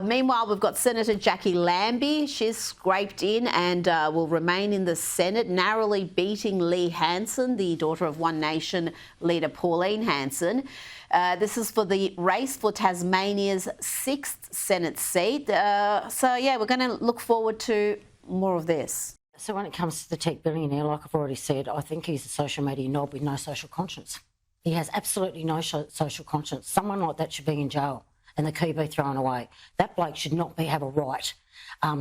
Meanwhile, we've got Senator Jacqui Lambie. She's scraped in and will remain in the Senate, narrowly beating Hanson, the daughter of One Nation leader Pauline Hanson. This is for the race for Tasmania's 6th Senate seat. We're going to look forward to more of this. So when it comes to the tech billionaire, like I've already said, I think he's a social media knob with no social conscience. He has absolutely no social conscience. Someone like that should be in jail and the key be thrown away. That bloke should not have a right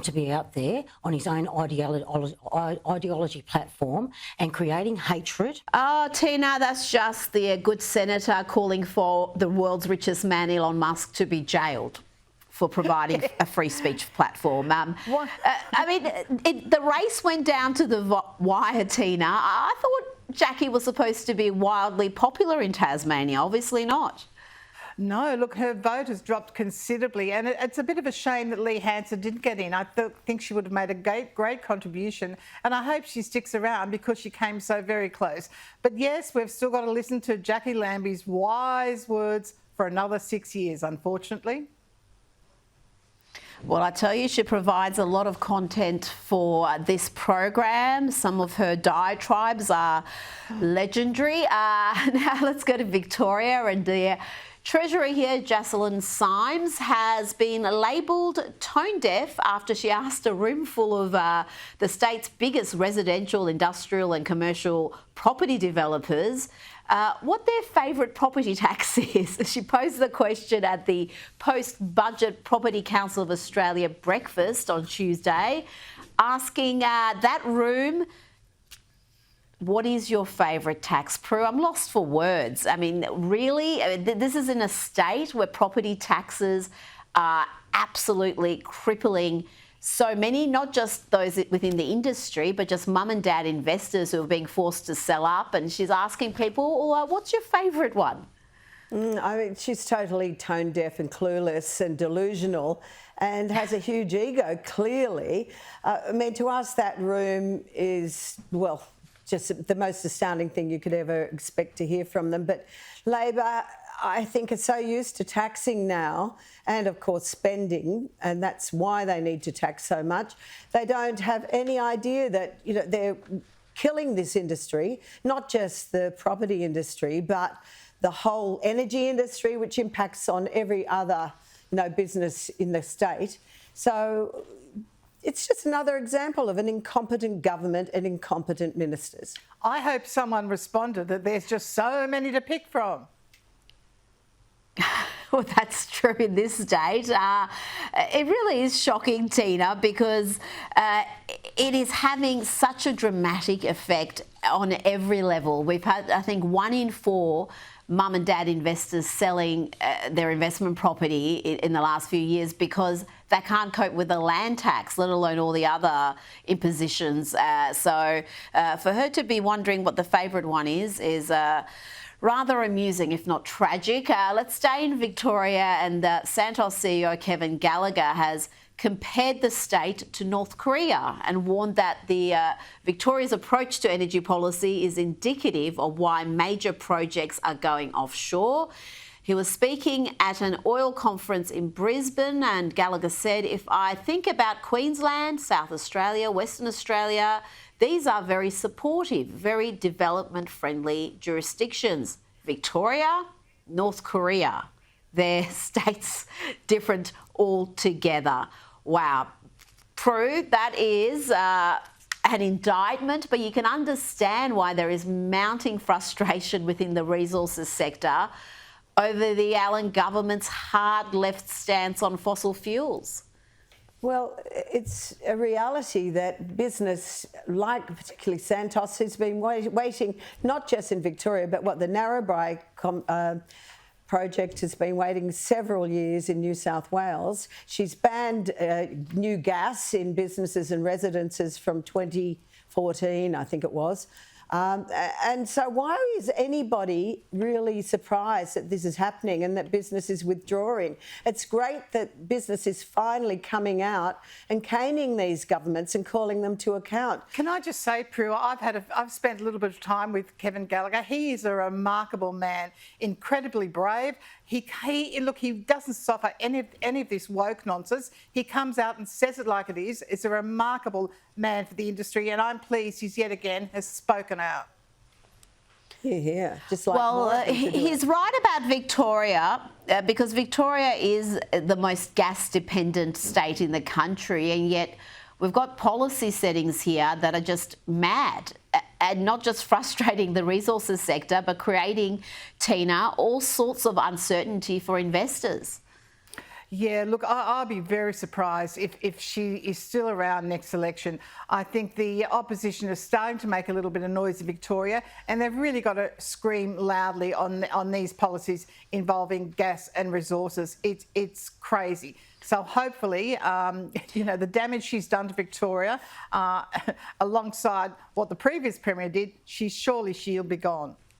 to be out there on his own ideology platform and creating hatred. Oh, Teena, that's just the good senator calling for the world's richest man, Elon Musk, to be jailed for providing a free speech platform. The race went down to the wire, Teena. I thought Jacqui was supposed to be wildly popular in Tasmania. Obviously not. No, look, her vote has dropped considerably, and it's a bit of a shame that Hanson didn't get in. I think she would have made a great contribution, and I hope she sticks around because she came so very close. But yes, we've still got to listen to Jacqui Lambie's wise words for another 6 years, unfortunately. Well, I tell you, she provides a lot of content for this program. Some of her diatribes are legendary. Now let's go to Victoria, and the Treasurer here, Jocelyn Symes, has been labelled tone deaf after she asked a room full of the state's biggest residential, industrial and commercial property developers what their favourite property tax is. She posed the question at the Post-Budget Property Council of Australia breakfast on Tuesday, asking that room, what is your favourite tax, Prue? I'm lost for words. I mean, really? This is in a state where property taxes are absolutely crippling so many, not just those within the industry, but just mum and dad investors who are being forced to sell up. And she's asking people, well, what's your favourite one? I mean, she's totally tone deaf and clueless and delusional and has a huge ego, clearly. To ask that room is, well, just the most astounding thing you could ever expect to hear from them. But Labor, I think, are so used to taxing now and, of course, spending, and that's why they need to tax so much. They don't have any idea that, they're killing this industry, not just the property industry, but the whole energy industry, which impacts on every other, business in the state. So it's just another example of an incompetent government and incompetent ministers. I hope someone responded that there's just so many to pick from. Well, that's true in this state. It really is shocking, Teena, because it is having such a dramatic effect on every level. We've had, I think, 1 in 4 mum and dad investors selling their investment property in the last few years because they can't cope with the land tax, let alone all the other impositions. So for her to be wondering what the favourite one is rather amusing, if not tragic. Let's stay in Victoria, and Santos CEO Kevin Gallagher has compared the state to North Korea and warned that the Victoria's approach to energy policy is indicative of why major projects are going offshore. He was speaking at an oil conference in Brisbane, and Gallagher said, if I think about Queensland, South Australia, Western Australia, these are very supportive, very development-friendly jurisdictions. Victoria, North Korea, their states different altogether. Wow. Prue, that is an indictment, but you can understand why there is mounting frustration within the resources sector over the Allen government's hard left stance on fossil fuels. Well, it's a reality that business, like particularly Santos, has been waiting, not just in Victoria, but the Narrabri project has been waiting several years in New South Wales. She's banned new gas in businesses and residences from 2014, I think it was. And so why is anybody really surprised that this is happening and that business is withdrawing? It's great that business is finally coming out and caning these governments and calling them to account. Can I just say, Prue, I've spent a little bit of time with Kevin Gallagher. He is a remarkable man, incredibly brave. He doesn't suffer any of this woke nonsense. He comes out and says it like it is. It's a remarkable man for the industry, and I'm pleased he's yet again has spoken out. Yeah, just like well, he's right about Victoria because Victoria is the most gas-dependent state in the country, and yet we've got policy settings here that are just mad and not just frustrating the resources sector, but creating, Teena, all sorts of uncertainty for investors. Yeah, look, I'll be very surprised if she is still around next election. I think the opposition is starting to make a little bit of noise in Victoria, and they've really got to scream loudly on these policies involving gas and resources. It's crazy. So hopefully, the damage she's done to Victoria, alongside what the previous Premier did, she'll be gone.